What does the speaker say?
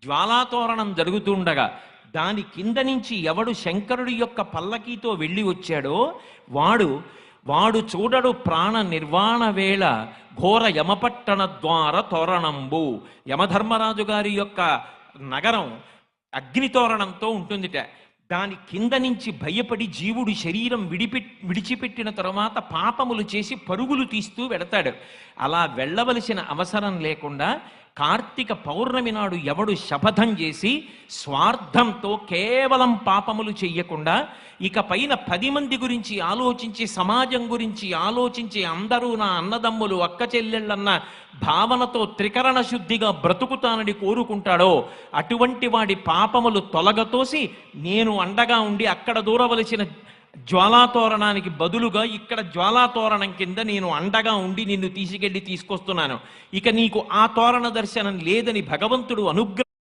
జ్వాలాతోరణం జరుగుతుండగా దాని కింద నుంచి ఎవడు శంకరుడి యొక్క పల్లకీతో వెళ్ళి వచ్చాడో వాడు వాడు చూడడు ప్రాణ నిర్వాణ వేళ ఘోర యమపట్టణ ద్వార తోరణంబు. యమధర్మరాజు గారి యొక్క నగరం అగ్నితోరణంతో ఉంటుందిట. దాని కింద నుంచి భయపడి జీవుడు శరీరం విడిచిపెట్టిన తరువాత పాపములు చేసి పరుగులు తీస్తూ వెడతాడు. అలా వెళ్ళవలసిన అవసరం లేకుండా కార్తీక పౌర్ణమి నాడు ఎవడు శపథం చేసి స్వార్థంతో కేవలం పాపములు చెయ్యకుండా ఇక పైన 10 మంది గురించి ఆలోచించి సమాజం గురించి ఆలోచించి అందరూ నా అన్నదమ్ములు అక్క చెల్లెళ్ళన్న భావనతో త్రికరణ శుద్ధిగా బ్రతుకుతానని కోరుకుంటాడో అటువంటి వాడి పాపములు తొలగతోసి నేను అండగా ఉండి అక్కడ దూరవలసిన జ్వాలాతోరణానికి బదులుగా ఇక్కడ జ్వాలాతోరణం కింద నేను అండగా ఉండి నిన్ను తీసుకొస్తున్నాను. ఇక నీకు ఆ తోరణ దర్శనం లేదని భగవంతుడు